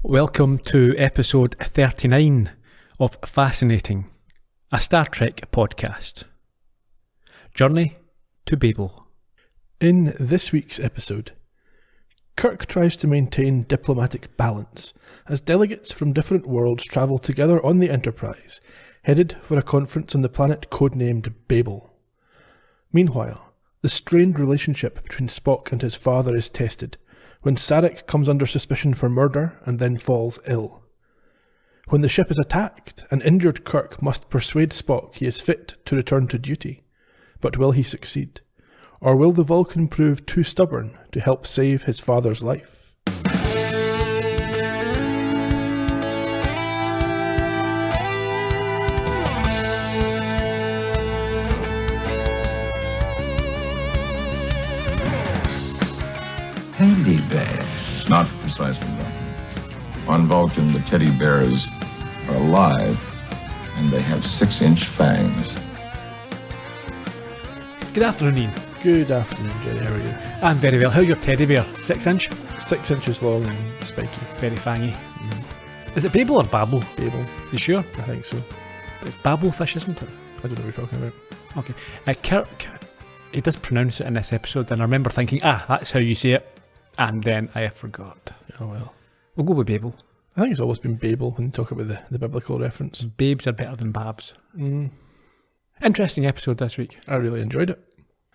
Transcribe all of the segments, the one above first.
Welcome to episode 39 of Fascinating, a Star Trek podcast. Journey to Babel. In this week's episode, Kirk tries to maintain diplomatic balance as delegates from different worlds travel together on the Enterprise, headed for a conference on the planet codenamed Babel. Meanwhile, the strained relationship between Spock and his father is tested when Sarek comes under suspicion for murder and then falls ill. When the ship is attacked, an injured Kirk must persuade Spock he is fit to return to duty. But will he succeed? Or will the Vulcan prove too stubborn to help save his father's life? Teddy bear. Not precisely, though. On Vulcan, the teddy bears are alive, and they have 6-inch fangs. Good afternoon, Ian. Good afternoon, Gerry. How are you? I'm very well. How's your teddy bear? 6 inch? 6 inches long and spiky. Very fangy. Is it Babel or Babel? Babel. You sure? I think so. It's Babel fish, isn't it? I don't know what you're talking about. Okay. Kirk, he does pronounce it in this episode, and I remember thinking, that's how you say it. And then I forgot. Oh well. We'll go with Babel. I think it's always been Babel when you talk about the biblical reference. Babes are better than babs. Interesting episode this week. I really enjoyed it.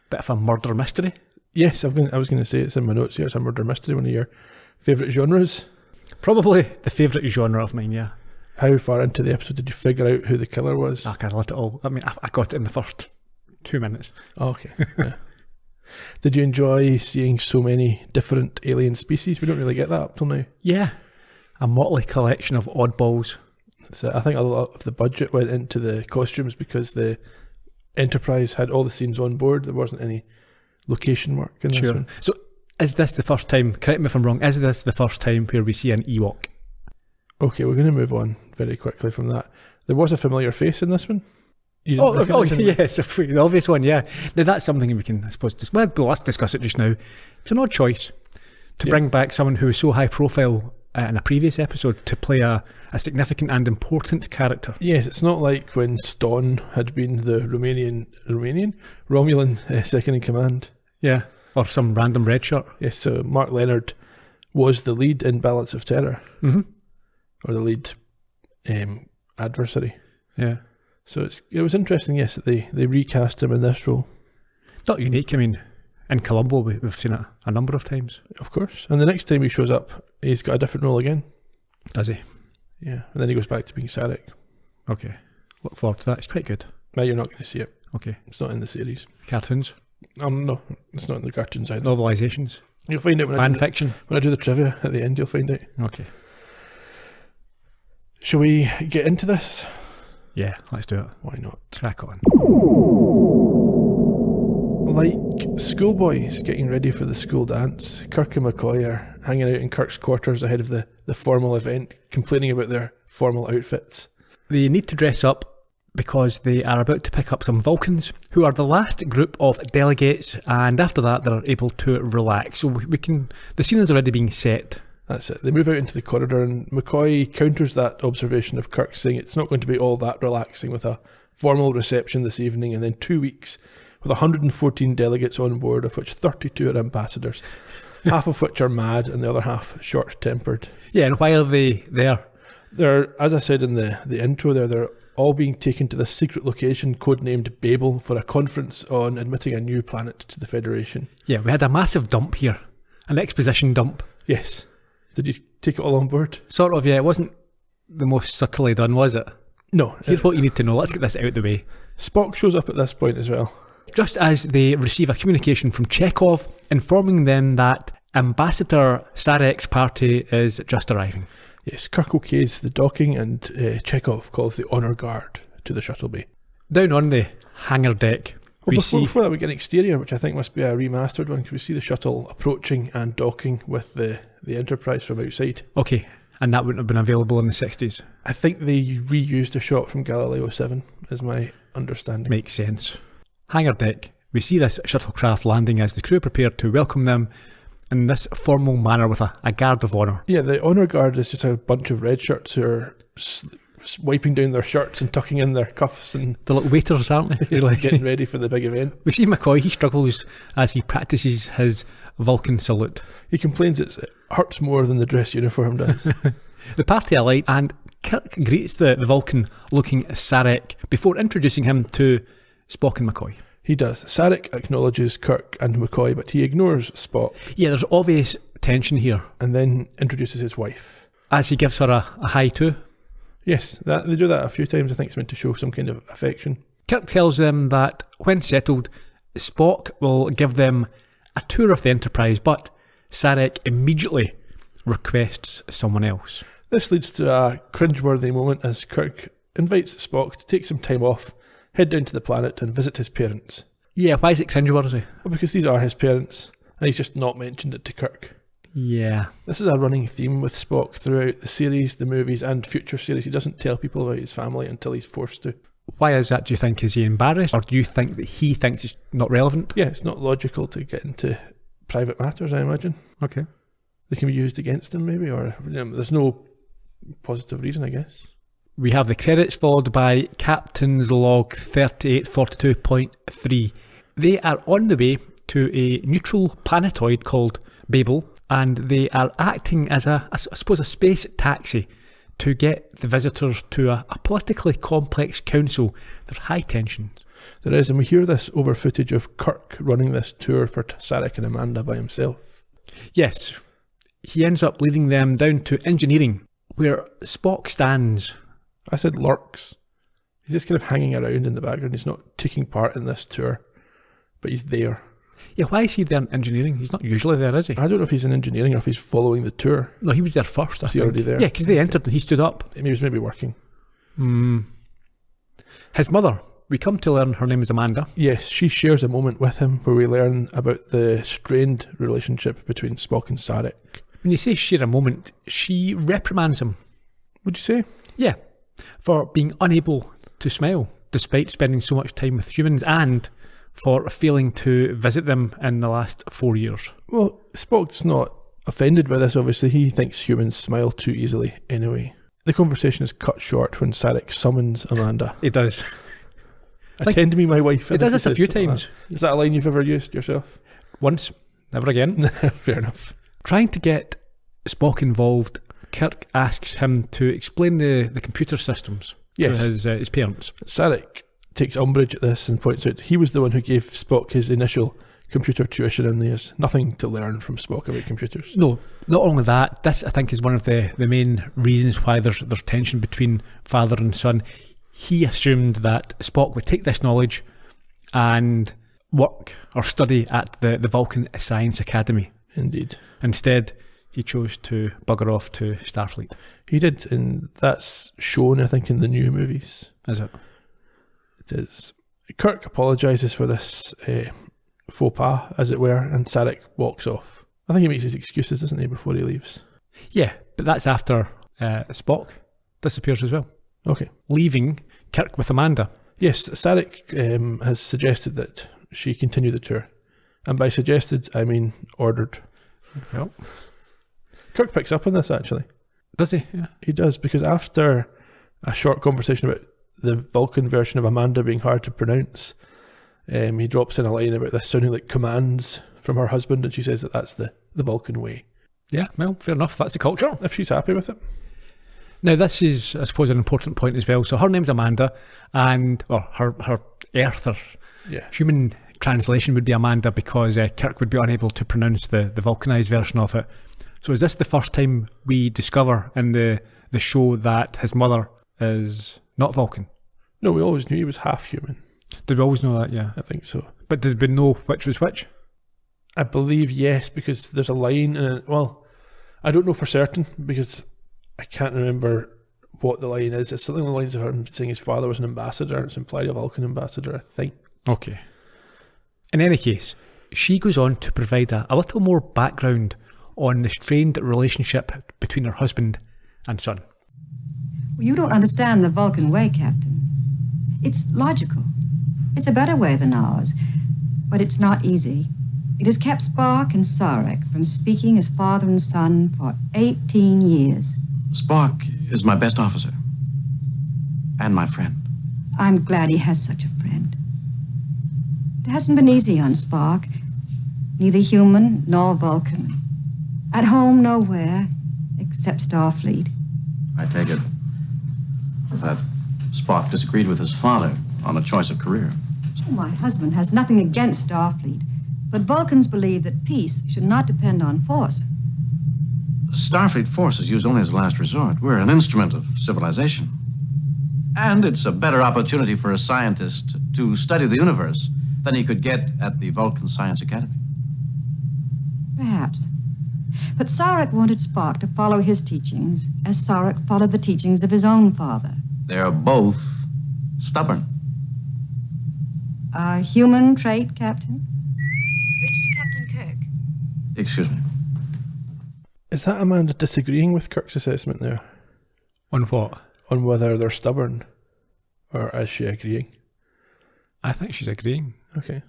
Bit of a murder mystery. Yes, I was going to say it's in my notes here. It's a murder mystery, one of your favourite genres. Probably the favourite genre of mine, yeah. How far into the episode did you figure out who the killer was? I let it all. I mean, I got it in the first 2 minutes. Oh, okay. Yeah. Did you enjoy seeing so many different alien species? We don't really get that up till now. Yeah. A motley collection of oddballs. So I think a lot of the budget went into the costumes because the Enterprise had all the scenes on board. There wasn't any location work in this one. So is this the first time, correct me if I'm wrong, is this the first time where we see an Ewok? Okay, we're going to move on very quickly from that. There was a familiar face in this one. Yes, the obvious one, yeah. Now that's something we can, I suppose, let's discuss it just now. It's an odd choice to bring back someone who was so high profile in a previous episode to play a significant and important character. Yes, it's not like when Ston had been the Romulan second in command. Yeah, or some random red shirt. Yes, so Mark Leonard was the lead in Balance of Terror. Mm-hmm. Or the lead adversary. Yeah. So it was interesting, yes, that they recast him in this role. Not unique. I mean, in Columbo, we've seen it a number of times. Of course. And the next time he shows up, he's got a different role again. Does he? Yeah. And then he goes back to being Sarek. Okay. Look forward to that. It's quite good. Now you're not going to see it. Okay. It's not in the series. Cartoons? No, it's not in the cartoons either. Novelizations? You'll find out when fiction? When I do the trivia at the end, you'll find out. Okay. Shall we get into this? Yeah, let's do it. Why not? Crack on. Like schoolboys getting ready for the school dance, Kirk and McCoy are hanging out in Kirk's quarters ahead of the formal event, complaining about their formal outfits. They need to dress up because they are about to pick up some Vulcans who are the last group of delegates, and after that they're able to relax. So the scene is already being set. That's it. They move out into the corridor and McCoy counters that observation of Kirk, saying it's not going to be all that relaxing with a formal reception this evening and then 2 weeks with 114 delegates on board, of which 32 are ambassadors, half of which are mad and the other half short-tempered. Yeah, and why are they there? They're, as I said in the intro there, they're all being taken to this secret location codenamed Babel for a conference on admitting a new planet to the Federation. Yeah, we had a massive dump here. An exposition dump. Yes. Did you take it all on board? Sort of, yeah. It wasn't the most subtly done, was it? No. Here's what you need to know. Let's get this out of the way. Spock shows up at this point as well. Just as they receive a communication from Chekhov informing them that Ambassador Sarek's party is just arriving. Yes, Kirk okays the docking and Chekhov calls the honour guard to the shuttle bay. Down on the hangar deck, before that we get an exterior, which I think must be a remastered one, because we see the shuttle approaching and docking with the Enterprise from outside. Okay, and that wouldn't have been available in the 60s? I think they reused a shot from Galileo 7, is my understanding. Makes sense. Hangar deck, we see this shuttlecraft landing as the crew prepare to welcome them, in this formal manner with a guard of honour. Yeah, the honour guard is just a bunch of red shirts who are wiping down their shirts and tucking in their cuffs and The little waiters, aren't they? Really? getting ready for the big event. We see McCoy, he struggles as he practices his Vulcan salute. He complains it hurts more than the dress uniform does. The party alight, and Kirk greets the Vulcan looking Sarek before introducing him to Spock and McCoy. He does. Sarek acknowledges Kirk and McCoy, but he ignores Spock Yeah, there's obvious tension here and then introduces his wife. as he gives her a hi too. Yes, they do that a few times. I think it's meant to show some kind of affection. Kirk tells them that when settled, Spock will give them a tour of the Enterprise, but Sarek immediately requests someone else. This leads to a cringeworthy moment as Kirk invites Spock to take some time off, head down to the planet and visit his parents. Yeah, why is it cringeworthy? Well, because these are his parents, and he's just not mentioned it to Kirk. Yeah. This is a running theme with Spock throughout the series, the movies, and future series. He doesn't tell people about his family until he's forced to. Why is that, do you think? Is he embarrassed? Or do you think that he thinks it's not relevant? Yeah, it's not logical to get into private matters, I imagine. Okay. They can be used against him, maybe, or there's no positive reason, I guess. We have the credits followed by Captain's Log 3842.3. They are on the way to a neutral planetoid called Babel, and they are acting as I suppose a space taxi to get the visitors to a politically complex council. There's high tension. There is, and we hear this over footage of Kirk running this tour for Sarek and Amanda by himself. Yes, he ends up leading them down to engineering, where Spock stands. I said lurks. He's just kind of hanging around in the background. He's not taking part in this tour, but he's there. Yeah, why is he there in engineering? He's not usually there, is he? I don't know if he's in engineering or if he's following the tour. No, he was there first, I Is he think. already there? Yeah, because they entered and he stood up. He was maybe working. His mother, we come to learn her name is Amanda. Yes, she shares a moment with him where we learn about the strained relationship between Spock and Sarek. When you say share a moment, she reprimands him. Would you say? Yeah, for being unable to smile despite spending so much time with humans, and for failing to visit them in the last 4 years. Well, Spock's not offended by this, obviously. He thinks humans smile too easily anyway. The conversation is cut short when Sarek summons Amanda. It does. Attend me, my wife. It does this a few times. Is that a line you've ever used yourself? Once, never again. Fair enough. Trying to get Spock involved, Kirk asks him to explain the computer systems to his parents. Sarek takes umbrage at this and points out he was the one who gave Spock his initial computer tuition, and he has nothing to learn from Spock about computers. No, not only that, this I think is one of the main reasons why there's tension between father and son. He assumed that Spock would take this knowledge and work or study at the Vulcan Science Academy. Indeed. Instead, he chose to bugger off to Starfleet. He did, and that's shown, I think, in the new movies. Is it? It is. Kirk apologises for this faux pas, as it were, and Sarek walks off. I think he makes his excuses, doesn't he, before he leaves? Yeah, but that's after Spock disappears as well. Okay. Leaving Kirk with Amanda. Yes, Sarek has suggested that she continue the tour. And by suggested, I mean ordered. Yep. Kirk picks up on this, actually. Does he? Yeah. He does, because after a short conversation about the Vulcan version of Amanda being hard to pronounce, he drops in a line about this sounding like commands from her husband, and she says that that's the Vulcan way. Yeah, well, fair enough. That's the culture. If she's happy with it. Now, this is, I suppose, an important point as well. So her name's Amanda, and her Earth or human translation would be Amanda, because Kirk would be unable to pronounce the Vulcanized version of it. So is this the first time we discover in the show that his mother is not Vulcan? No, we always knew he was half human. Did we always know that? Yeah. I think so. But did we know which was which? I believe yes, because there's a line in it. Well, I don't know for certain, because I can't remember what the line is. It's something along the lines of him saying his father was an ambassador, and it's implied a Vulcan ambassador, I think. Okay. In any case, she goes on to provide a little more background on the strained relationship between her husband and son. Well, you don't understand the Vulcan way, Captain. It's logical. It's a better way than ours, but it's not easy. It has kept Spock and Sarek from speaking as father and son for 18 years. Spock is my best officer. And my friend. I'm glad he has such a friend. It hasn't been easy on Spock. Neither human nor Vulcan. At home nowhere, except Starfleet. I take it that Spock disagreed with his father on a choice of career. Oh, my husband has nothing against Starfleet, but Vulcans believe that peace should not depend on force. Starfleet force is used only as a last resort. We're an instrument of civilization. And it's a better opportunity for a scientist to study the universe than he could get at the Vulcan Science Academy. Perhaps. But Sarek wanted Spock to follow his teachings as Sarek followed the teachings of his own father. They're both stubborn. A human trait, Captain? Bridge to Captain Kirk. Excuse me. Is that Amanda disagreeing with Kirk's assessment there? On what? On whether they're stubborn? Or is she agreeing? I think she's agreeing. Okay.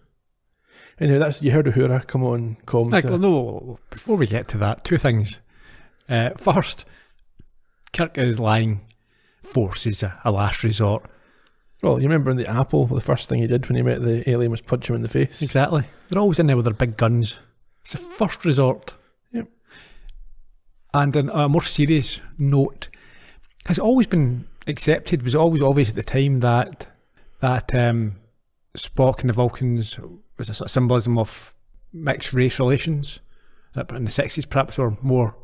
Anyway, you heard Uhura come on comms. Like, no, before we get to that, two things. First, Kirk is lying. Force is a last resort. Well, you remember in the Apple, the first thing he did when he met the alien was punch him in the face. Exactly. They're always in there with their big guns. It's the first resort. Yep. And on a more serious note, has it always been accepted, was it always obvious at the time that Spock and the Vulcans was a sort of symbolism of mixed race relations, that in the 60s perhaps were more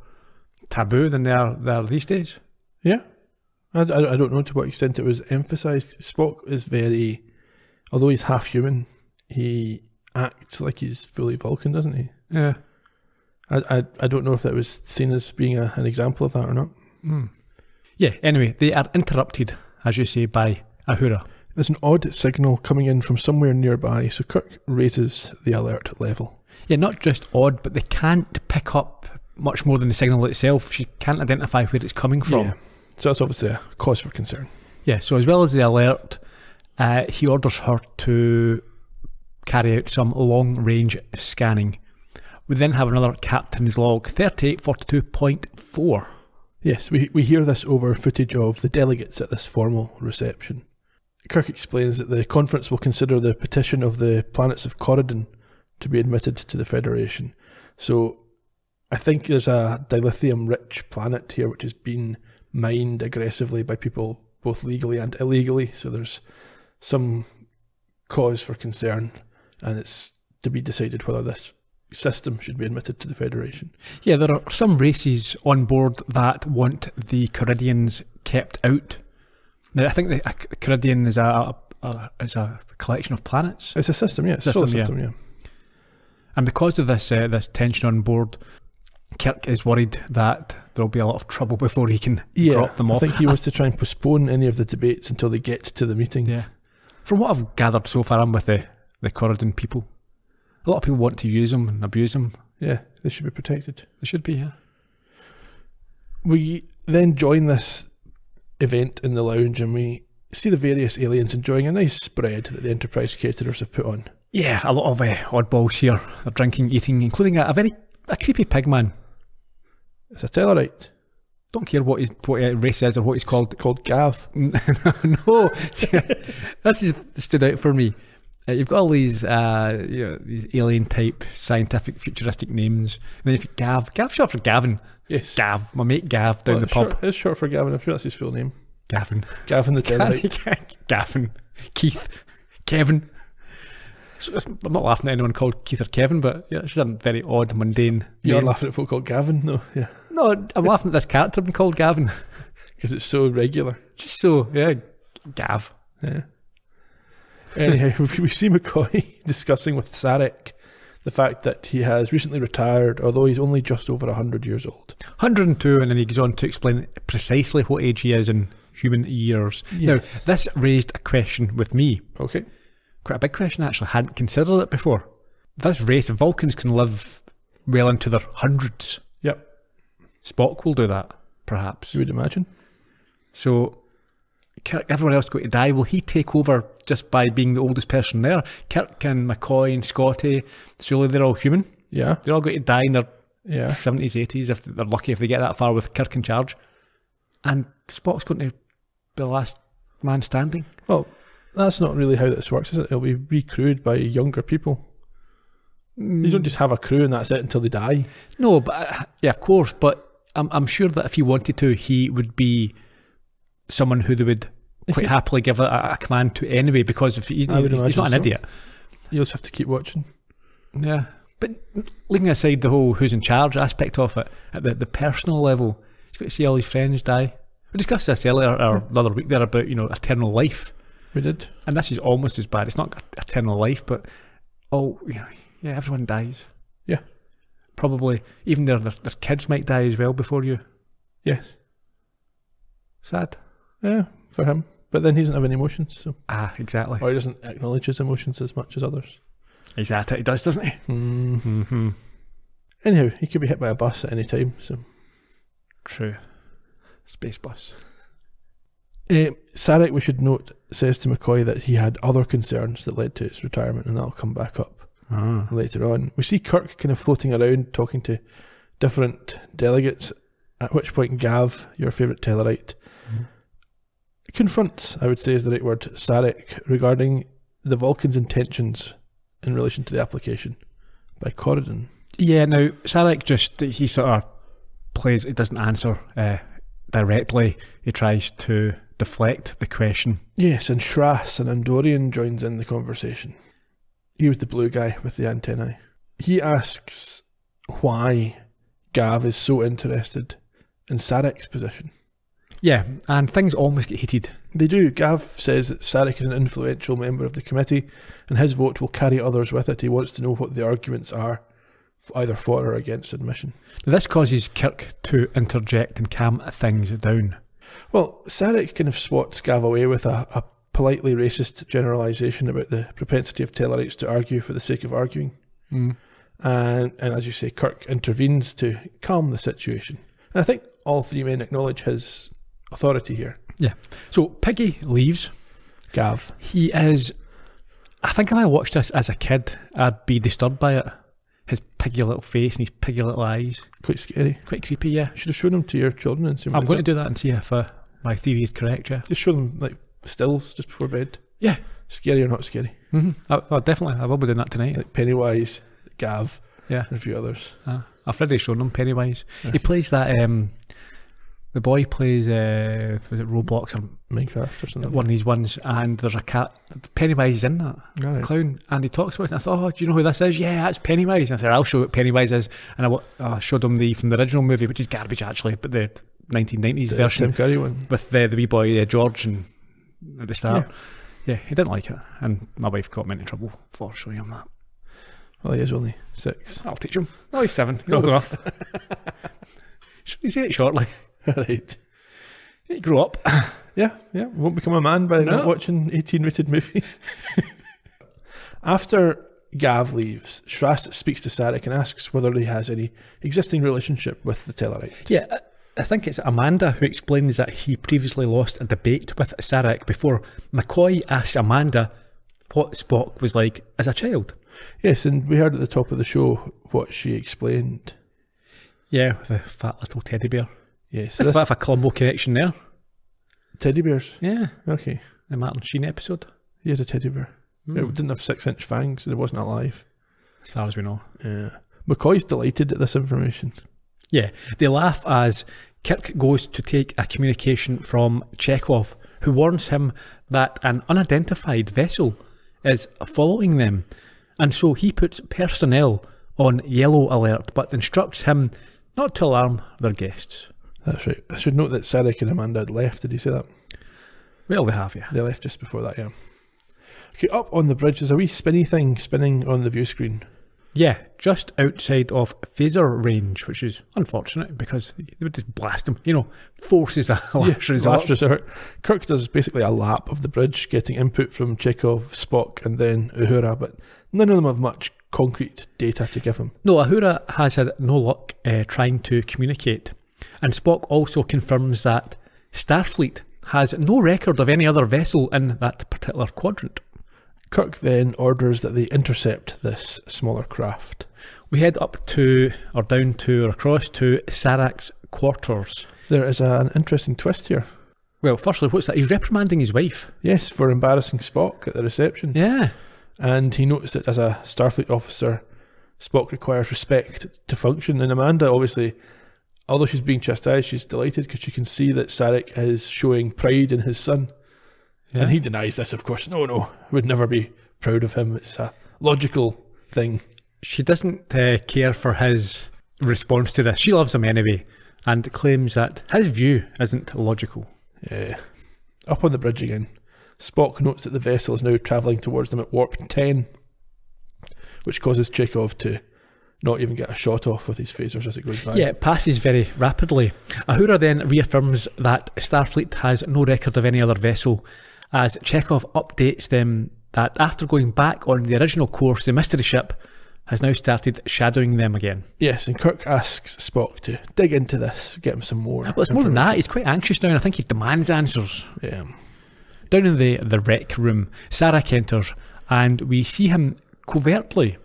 taboo than they are these days? Yeah. I don't know to what extent it was emphasised. Spock is very, although he's half human, he acts like he's fully Vulcan, doesn't he? Yeah. I don't know if that was seen as being an example of that or not. Mm. Yeah, anyway, they are interrupted, as you say, by Uhura. There's an odd signal coming in from somewhere nearby, so Kirk raises the alert level. Yeah, not just odd, but they can't pick up much more than the signal itself. She can't identify where it's coming from. Yeah. So that's obviously a cause for concern. Yeah, so as well as the alert, he orders her to carry out some long-range scanning. We then have another captain's log, 3842.4. Yes, we hear this over footage of the delegates at this formal reception. Kirk explains that the conference will consider the petition of the planets of Corridon to be admitted to the Federation. So I think there's a dilithium-rich planet here which has been mined aggressively by people both legally and illegally, so there's some cause for concern, and it's to be decided whether this system should be admitted to the Federation. Yeah, there are some races on board that want the Caridians kept out. Now, I think the Caridian is a collection of planets. It's a system, yeah. It's a solar system, yeah. And because of this tension on board, Kirk is worried that there'll be a lot of trouble before he can drop them off. I think he wants to try and postpone any of the debates until they get to the meeting. Yeah. From what I've gathered so far, I'm with the Corridon people. A lot of people want to use them and abuse them. Yeah, they should be protected. They should be, yeah. We then join this event in the lounge and we see the various aliens enjoying a nice spread that the Enterprise caterers have put on. Yeah, a lot of oddballs here. They're drinking, eating, including a creepy pig man. It's a Tellarite. Don't care what race is or what he's called. Called Gav. No, that just stood out for me. You've got all these these alien type scientific futuristic names, and then if you Gav short for Gavin. Yes, Gav, my mate Gav down the pub. It's short for Gavin. I'm sure that's his full name. Gavin the Tellarite. Gavin, Keith, Kevin. So I'm not laughing at anyone called Keith or Kevin, but yeah, it's just a very odd, mundane. You're name. laughing at folk called Gavin, though. Yeah. No, I'm laughing at this character being called Gavin because it's so regular. Just so, yeah, Gav. Yeah. Anyhow, we see McCoy discussing with Sarek the fact that he has recently retired, although he's only just over 100 years old. 102, and then he goes on to explain precisely what age he is in human years. Yeah. Now, this raised a question with me. Okay. Quite a big question, actually. I hadn't considered it before. This race of Vulcans can live well into their hundreds. Yep. Spock will do that, perhaps. You would imagine. So, Kirk, everyone else going to die. Will he take over just by being the oldest person there? Kirk and McCoy and Scotty, surely they're all human. Yeah. They're all going to die in their Yeah. 70s, 80s, if they're lucky, if they get that far with Kirk in charge. And Spock's going to be the last man standing. Well, that's not really how this works, is it? It'll be recrewed by younger people. You don't just have a crew and that's it until they die. No, but yeah, of course. But I'm sure that if he wanted to, he would be someone who they would quite happily give a command to anyway, because if he's not an idiot. You'll just have to keep watching. Yeah. But leaving aside the whole who's in charge aspect of it, at the personal level, he's got to see all his friends die. We discussed this earlier, or the other week there, about, eternal life. We did. And this is almost as bad. It's not eternal life, but everyone dies. Yeah. Probably even their kids might die as well before you. Yes. Sad. Yeah, for him. But then he doesn't have any emotions, so. Exactly. Or he doesn't acknowledge his emotions as much as others. He's at it, he does, doesn't he? Mm-hmm. Anyhow, he could be hit by a bus at any time, so. True. Space bus. Sarek, we should note, says to McCoy that he had other concerns that led to his retirement, and that'll come back up later on. We see Kirk kind of floating around talking to different delegates, at which point Gav, your favourite Tellarite, confronts, I would say is the right word, Sarek regarding the Vulcans' intentions in relation to the application by Corridon. Yeah, now Sarek he sort of plays, he doesn't answer directly, he tries to deflect the question. Yes, and Shras, an Andorian, joins in the conversation. He was the blue guy with the antennae. He asks why Gav is so interested in Sarek's position. Yeah, and things almost get heated. They do. Gav says that Sarek is an influential member of the committee, and his vote will carry others with it. He wants to know what the arguments are, either for or against admission. Now, this causes Kirk to interject and calm things down. Well, Sarek kind of swats Gav away with a politely racist generalisation about the propensity of Tellarites to argue for the sake of arguing. And as you say, Kirk intervenes to calm the situation. And I think all three men acknowledge his authority here. Yeah. So Piggy leaves. Gav. He is... I think if I watched this as a kid, I'd be disturbed by it. His piggy little face and his piggy little eyes. Quite scary. Quite creepy, yeah. You should have shown them to your children and see what I'm going to do that and see if my theory is correct, yeah. Just show them like stills just before bed. Yeah. Scary or not scary. Definitely. I will be doing that tonight. Like Pennywise, Gav, yeah, and a few others. I've already shown them Pennywise. Yeah. He plays that... the boy plays, was it Roblox or Minecraft or something? One of these ones, and there's a cat. Pennywise is in that. Right. Clown. And he talks about it, and I thought, do you know who this is? Yeah, that's Pennywise. And I said, I'll show you what Pennywise is. And I showed him from the original movie, which is garbage actually, but the 1990s version. Tim Curry one. With the wee boy, George, and at the start. Yeah, he didn't like it. And my wife got me into trouble for showing him that. Well, he is only 6. I'll teach him. Oh, he's 7. He's old enough. Should we say it shortly? Right. He grew up. Yeah. Won't become a man by not watching 18-rated movies. After Gav leaves, Shrast speaks to Sarek and asks whether he has any existing relationship with the Tellarite. Yeah, I think it's Amanda who explains that he previously lost a debate with Sarek before McCoy asks Amanda what Spock was like as a child. Yes, and we heard at the top of the show what she explained. Yeah, the fat little teddy bear. Yes. That's a bit of a Columbo connection there. Teddy bears? Yeah. Okay. The Martin Sheen episode. He has a teddy bear. It didn't have 6-inch fangs and it wasn't alive. As far as we know. Yeah. McCoy's delighted at this information. Yeah. They laugh as Kirk goes to take a communication from Chekhov, who warns him that an unidentified vessel is following them. And so he puts personnel on yellow alert, but instructs him not to alarm their guests. That's right. I should note that Sarek and Amanda had left. Did you say that? Well, they have, yeah. They left just before that, yeah. Okay, up on the bridge, there's a wee spinny thing spinning on the view screen. Yeah, just outside of phaser range, which is unfortunate because they would just blast them. Forces a last resort. Kirk does basically a lap of the bridge, getting input from Chekhov, Spock, and then Uhura, but none of them have much concrete data to give him. No, Uhura has had no luck trying to communicate. And Spock also confirms that Starfleet has no record of any other vessel in that particular quadrant. Kirk then orders that they intercept this smaller craft. We head up to, or down to, or across to Sarak's quarters. There is an interesting twist here. Well, firstly, what's that? He's reprimanding his wife. Yes, for embarrassing Spock at the reception. Yeah. And he noticed that as a Starfleet officer, Spock requires respect to function. And Amanda, obviously, although she's being chastised, she's delighted because she can see that Sarek is showing pride in his son. Yeah. And he denies this, of course. No, would never be proud of him. It's a logical thing. She doesn't care for his response to this. She loves him anyway and claims that his view isn't logical. Yeah. Up on the bridge again, Spock notes that the vessel is now travelling towards them at warp 10, which causes Chekhov to not even get a shot off with his phasers as it goes by. Yeah, it passes very rapidly. Uhura then reaffirms that Starfleet has no record of any other vessel, as Chekhov updates them that after going back on the original course, the mystery ship has now started shadowing them again. Yes, and Kirk asks Spock to dig into this, get him some more. Well, it's more than that. He's quite anxious now, and I think he demands answers. Yeah. Down in the rec room, Sarek enters, and we see him covertly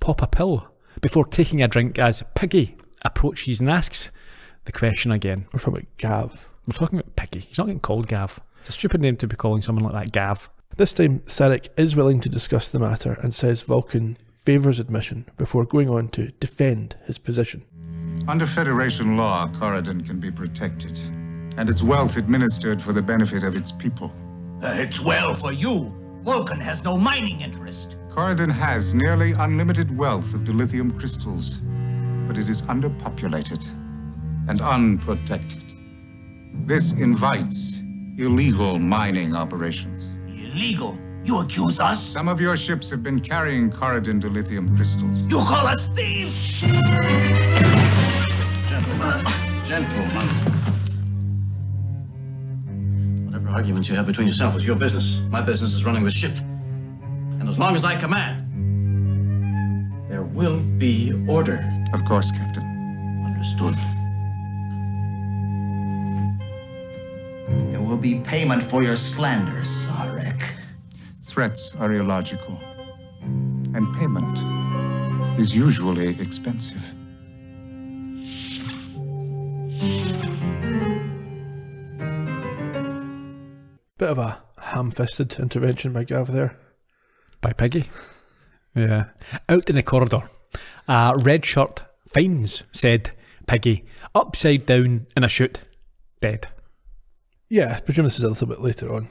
pop a pill before taking a drink as Piggy approaches and asks the question again. We're talking about Gav. We're talking about Piggy. He's not getting called Gav. It's a stupid name to be calling someone like that Gav. This time, Sarek is willing to discuss the matter and says Vulcan favours admission before going on to defend his position. Under Federation law, Corridon can be protected, and its wealth administered for the benefit of its people. It's well for you. Vulcan has no mining interest. Corridon has nearly unlimited wealth of dilithium crystals, but it is underpopulated and unprotected. This invites illegal mining operations. Illegal? You accuse us? Some of your ships have been carrying Corridon dilithium crystals. You call us thieves? Gentlemen. Whatever arguments you have between yourselves is your business. My business is running the ship. And as long as I command, there will be order. Of course, Captain. Understood. There will be payment for your slander, Sarek. Threats are illogical, and payment is usually expensive. Bit of a ham-fisted intervention by Gav there. By Piggy. Yeah. Out in the corridor, a red shirt finds said Piggy upside down in a chute, dead. Yeah, I presume this is a little bit later on.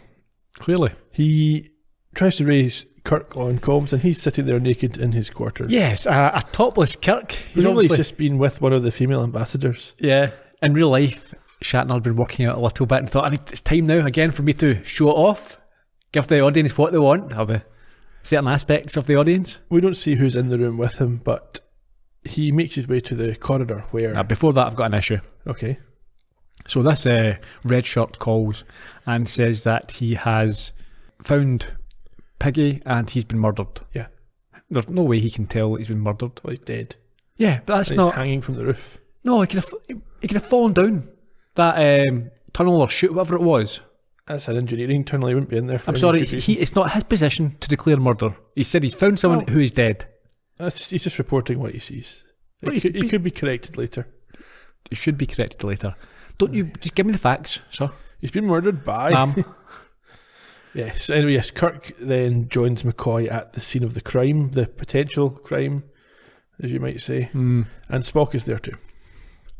Clearly. He tries to raise Kirk on comms, and he's sitting there naked in his quarters. Yes, a topless Kirk. He's obviously just been with one of the female ambassadors. Yeah, in real life, Shatner had been working out a little bit and thought, it's time now again for me to show it off, give the audience what they want, or the certain aspects of the audience. We don't see who's in the room with him, but he makes his way to the corridor where... Now, before that, I've got an issue. Okay. So this red shirt calls and says that he has found Piggy and he's been murdered. Yeah. There's no way he can tell that he's been murdered. Well, he's dead. Yeah, but that's and not... He's hanging from the roof. No, he could have fallen down that tunnel or chute, whatever it was. That's an engineering tunnel. He wouldn't be in there for I'm sorry, it's not his position to declare murder. He said he's found someone who is dead. He's just reporting what he sees. He could be corrected later. He should be corrected later. Don't you just give me the facts, sir? He's been murdered by... Yes. Anyway, yes. Kirk then joins McCoy at the scene of the crime, the potential crime, as you might say, and Spock is there too.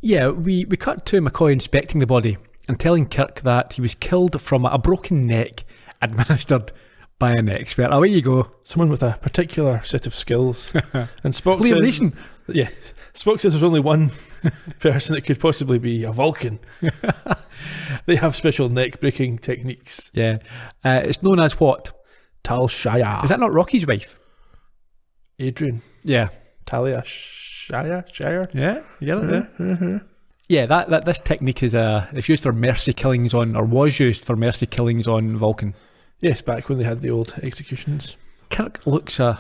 Yeah, we cut to McCoy inspecting the body and telling Kirk that he was killed from a broken neck administered by an expert. Away you go. Someone with a particular set of skills. And Spock Liam says... Neeson. Yeah. Spock says there's only one person that could possibly be a Vulcan. They have special neck-breaking techniques. Yeah. It's known as what? Tal Shire. Is that not Rocky's wife? Adrian. Yeah. Talia Shire? Yeah, you get it there. Mm-hmm. Yeah, that this technique is it's used for mercy killings on, or was used for mercy killings on Vulcan. Yes, back when they had the old executions. Kirk looks a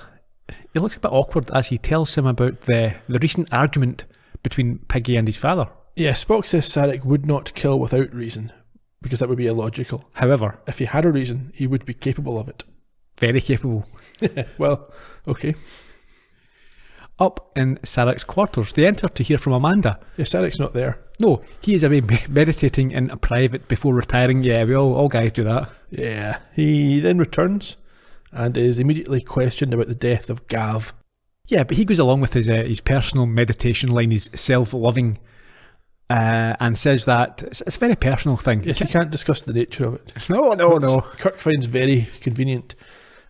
bit awkward as he tells him about the recent argument between Piggy and his father. Yeah, Spock says Sarek would not kill without reason, because that would be illogical. However, If he had a reason, he would be capable of it. very capable. Well, okay. Up in Sarek's quarters, they enter to hear from Amanda. Yeah, Sarek's not there. No, he is away meditating in a private before retiring. Yeah, we all guys do that. Yeah. He then returns and is immediately questioned about the death of Gav. Yeah, but he goes along with his personal meditation line. He's self-loving and says that it's a very personal thing. Yes, you can't discuss the nature of it. No. Kirk finds very convenient.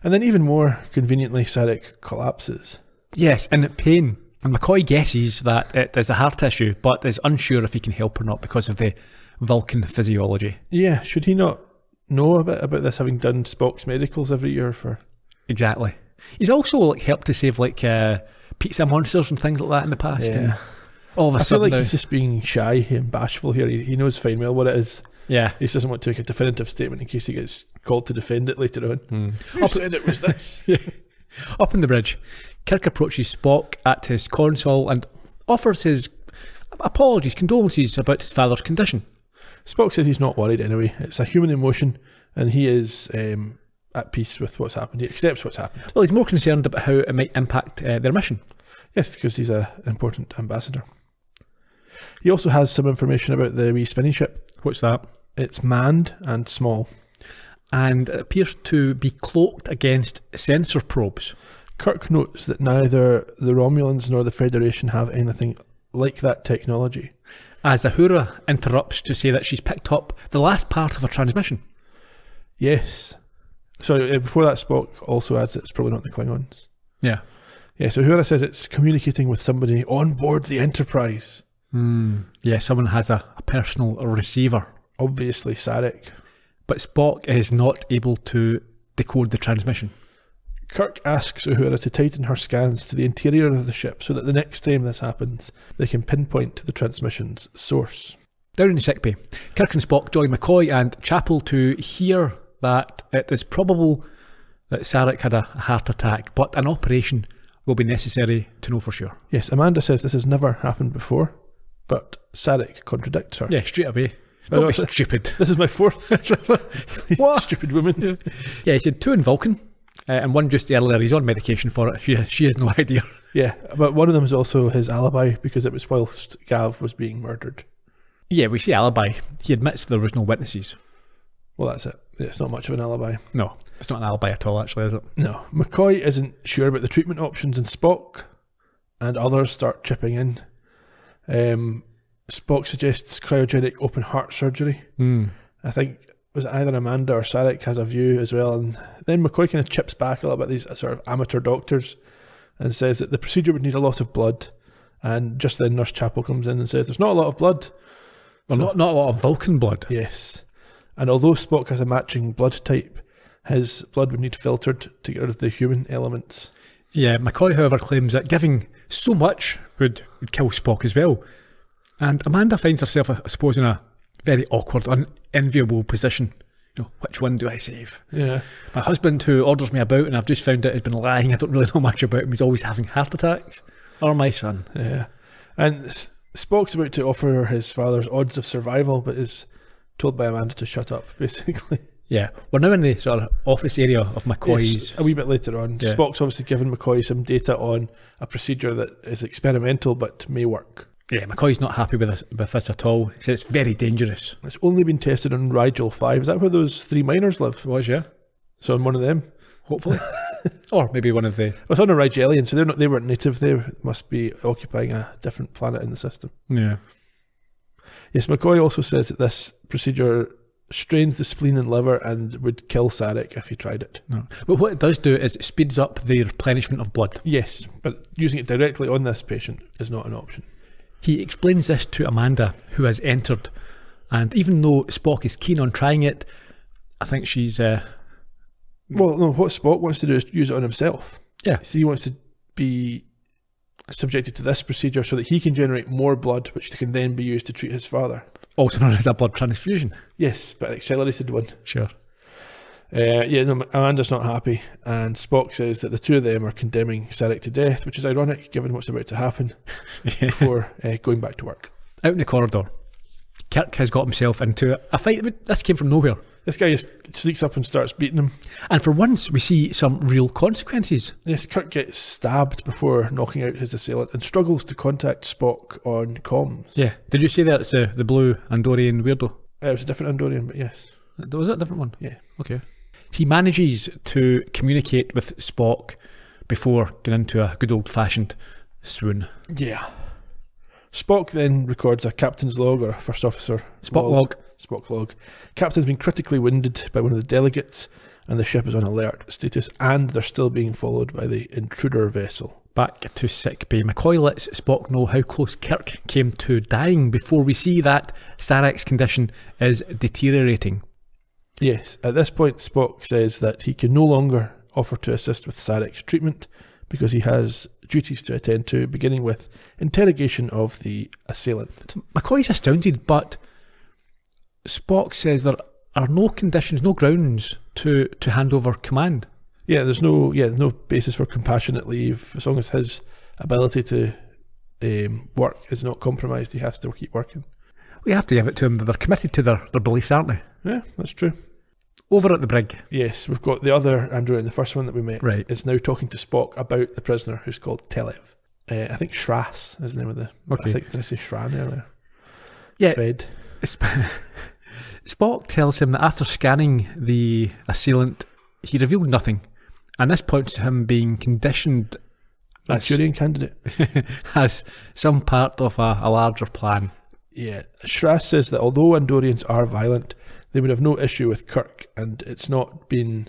And then even more conveniently, Sarek collapses. Yes, in pain. And McCoy guesses that it is a heart issue, but is unsure if he can help or not because of the Vulcan physiology. Yeah, should he not know a bit about this, having done Spock's medicals every year for... Exactly. He's also helped to save pizza monsters and things like that in the past. Yeah. And all of a I feel sudden like now, he's just being shy and bashful here. He knows fine well what it is. yeah. He just doesn't want to make a definitive statement in case he gets called to defend it later on. Who said it was this? Up in the bridge, Kirk approaches Spock at his console and offers his apologies, condolences about his father's condition. Spock says he's not worried anyway. It's a human emotion, and he is at peace with what's happened. He accepts what's happened. Well, he's more concerned about how it might impact their mission. Yes, because he's an important ambassador. He also has some information about the wee spinning ship. What's that? It's manned and small. And it appears to be cloaked against sensor probes. Kirk notes that neither the Romulans nor the Federation have anything like that technology. As Uhura interrupts to say that she's picked up the last part of her transmission. Yes. So before that, Spock also adds that it's probably not the Klingons. Yeah. Yeah, so Uhura says it's communicating with somebody on board the Enterprise. Yeah, someone has a personal receiver. Obviously Sarek. But Spock is not able to decode the transmission. Kirk asks Uhura to tighten her scans to the interior of the ship so that the next time this happens, they can pinpoint the transmission's source. Down in the sickbay, Kirk and Spock join McCoy and Chapel to hear that it is probable that Sarek had a heart attack, but an operation will be necessary to know for sure. Yes, Amanda says this has never happened before, but Sarek contradicts her. Yeah, straight away. Don't be stupid. This is my fourth. What? Stupid woman. Yeah, he said 2 in Vulcan, and 1 just earlier. He's on medication for it. She has no idea. Yeah, but one of them is also his alibi because it was whilst Gav was being murdered. Yeah, we say alibi. He admits there was no witnesses. Well, that's it. It's not much of an alibi. No, it's not an alibi at all, actually, is it? No. McCoy isn't sure about the treatment options, and Spock and others start chipping in. Spock suggests cryogenic open heart surgery. I think was it either Amanda or Sarek has a view as well, and then McCoy kind of chips back a little bit, these sort of amateur doctors, and says that the procedure would need a lot of blood, and just then Nurse Chapel comes in and says there's not a lot of blood. Well, So- not a lot of Vulcan blood. Yes. And although Spock has a matching blood type, his blood would need filtered to get rid of the human elements. Yeah, McCoy, however, claims that giving so much would kill Spock as well. And Amanda finds herself, I suppose, in a very awkward, unenviable position. You know, which one do I save? Yeah. My husband, who orders me about, and I've just found out has been lying. I don't really know much about him. He's always having heart attacks. Or my son. Yeah. And Spock's about to offer his father's odds of survival, but is told by Amanda to shut up, basically. Yeah, we're now in the sort of office area of McCoy's. Yes, a wee bit later on. Yeah. Spock's obviously given McCoy some data on a procedure that is experimental but may work. Yeah, McCoy's not happy with this at all. He says it's very dangerous. It's only been tested on Rigel 5. Is that where those 3 miners live? It was, yeah. So on one of them? Hopefully. Or maybe one of the... Well, it's on a Rigelian, so they weren't native. They must be occupying a different planet in the system. Yeah. Yes, McCoy also says that this procedure strains the spleen and liver and would kill Sarek if he tried it. No. But what it does do is it speeds up the replenishment of blood. Yes, but using it directly on this patient is not an option. He explains this to Amanda, who has entered, and even though Spock is keen on trying it, I think she's... Well, no, what Spock wants to do is use it on himself. Yeah. So he wants to be subjected to this procedure so that he can generate more blood, which can then be used to treat his father. Also known as a blood transfusion. Yes, but an accelerated one. Sure. Amanda's not happy, and Spock says that the 2 of them are condemning Sarek to death, which is ironic given what's about to happen before going back to work. Out in the corridor, Kirk has got himself into a fight. This came from nowhere. This guy just sneaks up and starts beating him. And for once, we see some real consequences. Yes, Kirk gets stabbed before knocking out his assailant and struggles to contact Spock on comms. Yeah. Did you say that it's the blue Andorian weirdo? It was a different Andorian, but yes. Was it a different one? Yeah. Okay. He manages to communicate with Spock before getting into a good old-fashioned swoon. Yeah. Spock then records a captain's log or a first officer Spock log. Spock log. Captain's been critically wounded by one of the delegates and the ship is on alert status and they're still being followed by the intruder vessel. Back to sickbay. McCoy lets Spock know how close Kirk came to dying before we see that Sarek's condition is deteriorating. Yes, at this point Spock says that he can no longer offer to assist with Sarek's treatment because he has duties to attend to, beginning with interrogation of the assailant. McCoy's astounded, but Spock says there are no conditions, no grounds to hand over command. Yeah, there's no basis for compassionate leave. As long as his ability to work is not compromised, he has to keep working. We have to give it to them that they're committed to their beliefs, aren't they? Yeah, that's true. Over at the brig. Yes, we've got the other android, the first one that we met, right, is now talking to Spock about the prisoner who's called Telev. I think Shras is the name of the... Okay. Did I say Shran earlier? Yeah. Fred. Spock tells him that after scanning the assailant, he revealed nothing. And this points to him being conditioned Manchurian candidate. as some part of a larger plan. Yeah. Shras says that although Andorians are violent, they would have no issue with Kirk, and it's not been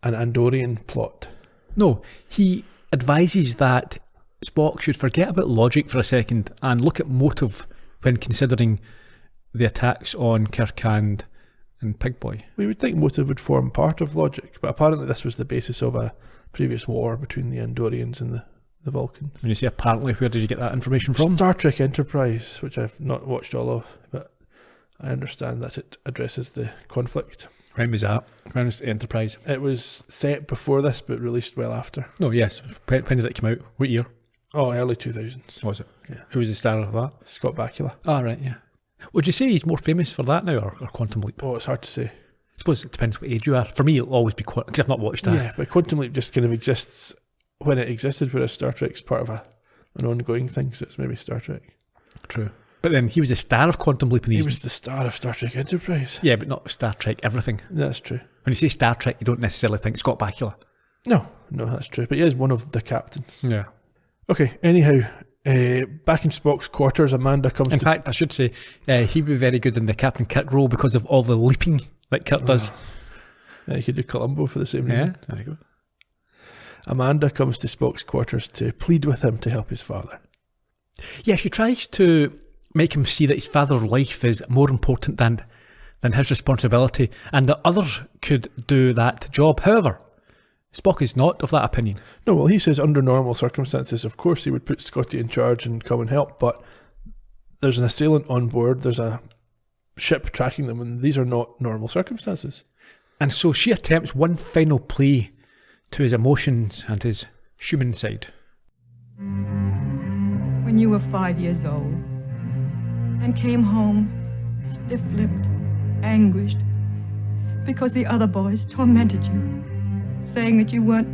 an Andorian plot. No, he advises that Spock should forget about logic for a second and look at motive when considering the attacks on Kirk and Pigboy. We would think motive would form part of logic, but apparently this was the basis of a previous war between the Andorians and the Vulcans. When you say apparently, where did you get that information from? Star Trek Enterprise, which I've not watched all of, but I understand that it addresses the conflict. When was that? When was Enterprise? It was set before this, but released well after. Oh, yes. When did it come out? What year? Oh, early 2000s. Was it? Yeah. Who was the star of that? Scott Bakula. Oh, right, yeah. Would you say he's more famous for that now or Quantum Leap? Oh, it's hard to say. I suppose it depends what age you are. For me, it'll always be because I've not watched that. Yeah, but Quantum Leap just kind of exists when it existed, whereas Star Trek's part of an ongoing thing, so it's maybe Star Trek. True. But then he was the star of Quantum Leap. And he was the star of Star Trek Enterprise. Yeah, but not Star Trek everything. That's true. When you say Star Trek, you don't necessarily think Scott Bakula. No, that's true. But he is one of the captains. Yeah. Okay, anyhow, back in Spock's quarters, Amanda comes In fact, I should say, he'd be very good in the Captain Kirk role because of all the leaping that Kirk does. Yeah, he could do Columbo for the same reason. Yeah, there you go. Amanda comes to Spock's quarters to plead with him to help his father. Yeah, she tries to make him see that his father's life is more important than his responsibility and that others could do that job. However, Spock is not of that opinion. No, well, he says under normal circumstances, of course, he would put Scotty in charge and come and help, but there's an assailant on board, there's a ship tracking them, and these are not normal circumstances. And so she attempts one final plea to his emotions and his human side. When you were 5 years old and came home stiff-lipped, anguished, because the other boys tormented you, saying that you weren't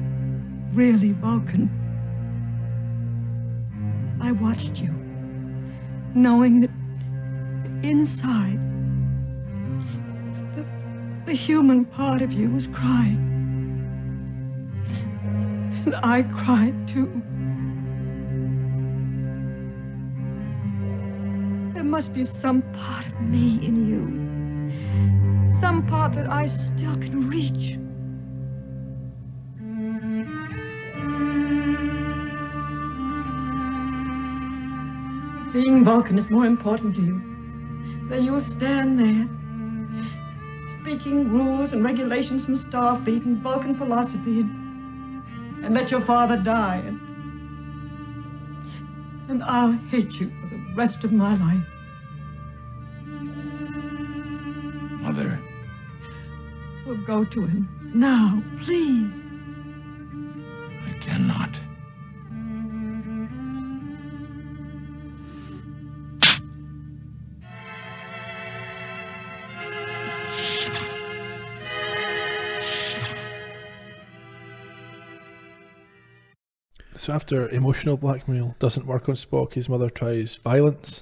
really Vulcan. I watched you, knowing that inside, the human part of you was crying. And I cried too. There must be some part of me in you, some part that I still can reach. Being Vulcan is more important to you than you'll stand there speaking rules and regulations from Starfleet and Vulcan philosophy and let your father die and I'll hate you for the rest of my life. Mother. Well, go to him now, please. I cannot. So after emotional blackmail doesn't work on Spock, his mother tries violence,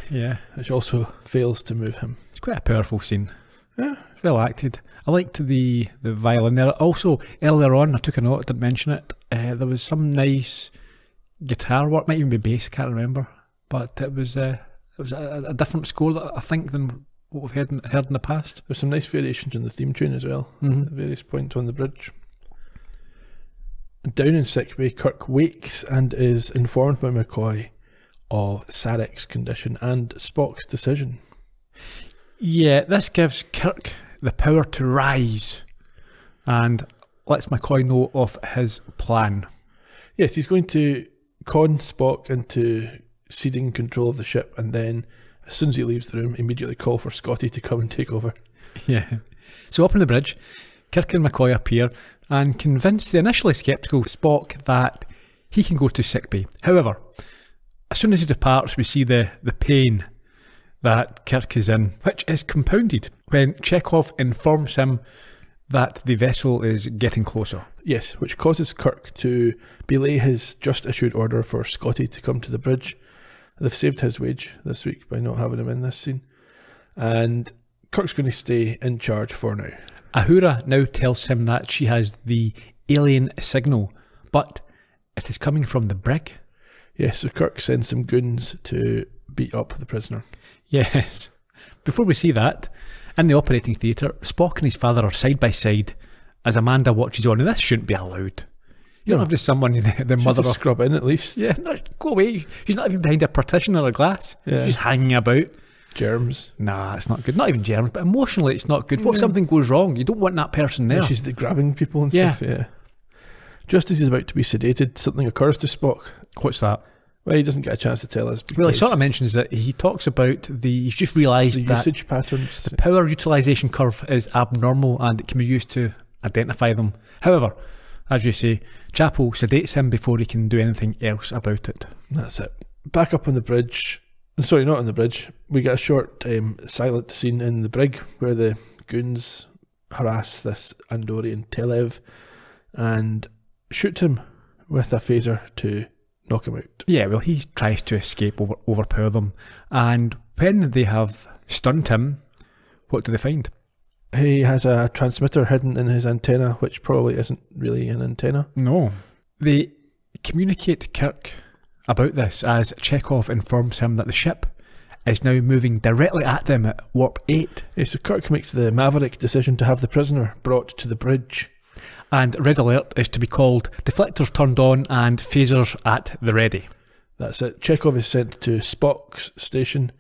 which also fails to move him. It's quite a powerful scene. Yeah. Well acted. I liked the violin there. Also, earlier on, I took a note, I didn't mention it, there was some nice guitar work, might even be bass, I can't remember, but it was a different score that I think than what we've heard in the past. There's some nice variations in the theme tune as well, at various points on the bridge. Down in sickbay, Kirk wakes and is informed by McCoy of Sarek's condition and Spock's decision. Yeah, this gives Kirk the power to rise and lets McCoy know of his plan. Yes, he's going to con Spock into ceding control of the ship, and then as soon as he leaves the room, immediately call for Scotty to come and take over. Yeah. So up on the bridge, Kirk and McCoy appear and convince the initially sceptical Spock that he can go to sickbay. However, as soon as he departs, we see the pain that Kirk is in, which is compounded when Chekhov informs him that the vessel is getting closer. Yes, which causes Kirk to belay his just issued order for Scotty to come to the bridge. They've saved his wage this week by not having him in this scene. And Kirk's going to stay in charge for now. Uhura now tells him that she has the alien signal, but it is coming from the brig. Yes, so Kirk sends some goons to beat up the prisoner. Yes. Before we see that, in the operating theatre, Spock and his father are side by side as Amanda watches on, and this shouldn't be allowed. You don't have just someone in the mother of scrub in at least. Yeah, no, go away. She's not even behind a partition or a glass. Yeah. She's hanging about. Germs. Nah, it's not good. Not even germs, but emotionally it's not good. What if something goes wrong? You don't want that person there. Yeah, she's grabbing people and stuff, yeah. Just as he's about to be sedated, something occurs to Spock. What's that? Well, he doesn't get a chance to tell us. Well, he sort of mentions that he talks about he's just realised the that usage patterns. The power utilisation curve is abnormal and it can be used to identify them. However, as you say, Chapel sedates him before he can do anything else about it. That's it. Back up on the bridge. Sorry, not on the bridge. We get a short silent scene in the brig where the goons harass this Andorian Telev and shoot him with a phaser to knock him out. Yeah, well, he tries to escape, overpower them, and when they have stunned him, what do they find? He has a transmitter hidden in his antenna, which probably isn't really an antenna. No. They communicate to Kirk about this as Chekhov informs him that the ship is now moving directly at them at warp 8. Yeah, so Kirk makes the maverick decision to have the prisoner brought to the bridge. And red alert is to be called, deflectors turned on and phasers at the ready. That's it. Chekhov is sent to Spock's station.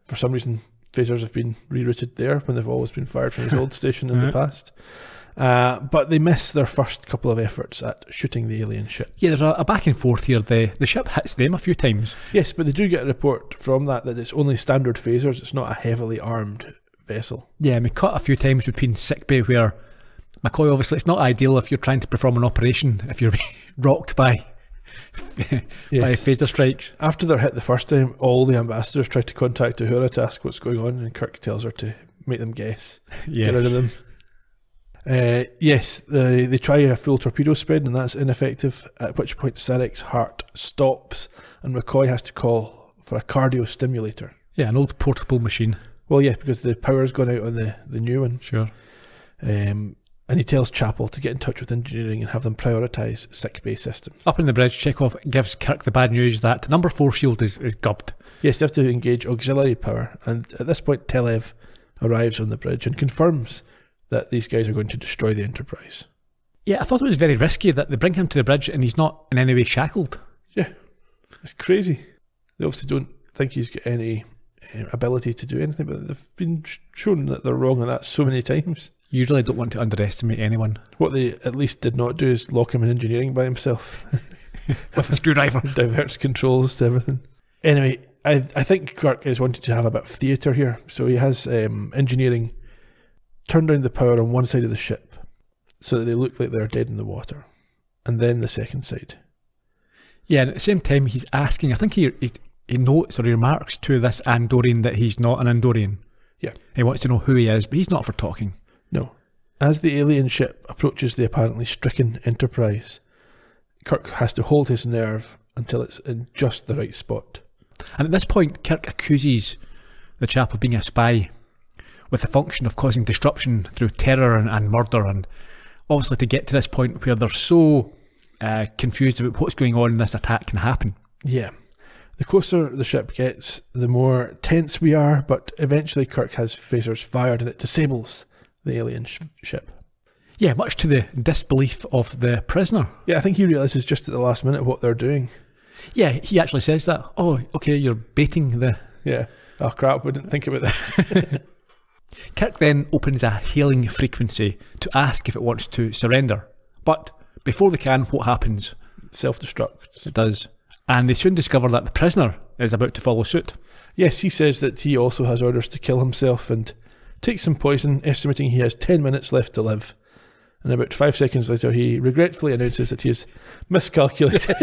For some reason, phasers have been rerouted there when they've always been fired from his old station in the past. But they miss their first couple of efforts at shooting the alien ship. Yeah, there's a back and forth here. The ship hits them a few times. Yes, but they do get a report from that it's only standard phasers. It's not a heavily armed vessel. Yeah, and we cut a few times between sickbay where McCoy, obviously, it's not ideal if you're trying to perform an operation, if you're rocked by phaser strikes. After they're hit the first time, all the ambassadors try to contact Uhura to ask what's going on, and Kirk tells her to make them guess. Yes. Get rid of them. They try a full torpedo spread, and that's ineffective, at which point Sarek's heart stops, and McCoy has to call for a cardio stimulator. Yeah, an old portable machine. Well, yeah, because the power's gone out on the new one. Sure. And he tells Chapel to get in touch with engineering and have them prioritise sickbay systems. Up on the bridge, Chekhov gives Kirk the bad news that number 4 shield is gubbed. Yes, they have to engage auxiliary power, and at this point Telev arrives on the bridge and confirms that these guys are going to destroy the Enterprise. Yeah, I thought it was very risky that they bring him to the bridge and he's not in any way shackled. Yeah, it's crazy. They obviously don't think he's got any ability to do anything, but they've been shown that they're wrong on that so many times. You usually don't want to underestimate anyone. What they at least did not do is lock him in engineering by himself. With a screwdriver. Diverts controls to everything. Anyway, I think Kirk is wanting to have a bit of theatre here. So he has engineering turn down the power on one side of the ship so that they look like they're dead in the water. And then the second side. Yeah, and at the same time he's asking, I think he notes or he remarks to this Andorian that he's not an Andorian. Yeah. He wants to know who he is, but he's not for talking. No. As the alien ship approaches the apparently stricken Enterprise, Kirk has to hold his nerve until it's in just the right spot. And at this point, Kirk accuses the chap of being a spy with the function of causing disruption through terror and murder. And obviously to get to this point where they're so confused about what's going on, this attack can happen. Yeah. The closer the ship gets, the more tense we are, but eventually Kirk has phasers fired and it disables the alien ship. Yeah, much to the disbelief of the prisoner. Yeah, I think he realises just at the last minute what they're doing. Yeah, he actually says that. Oh, okay, you're baiting the... Yeah. Oh crap, we didn't think about this. Kirk then opens a hailing frequency to ask if it wants to surrender. But before they can, what happens? Self-destruct. It does. And they soon discover that the prisoner is about to follow suit. Yes, he says that he also has orders to kill himself and takes some poison, estimating he has 10 minutes left to live. And about 5 seconds later, he regretfully announces that he has miscalculated.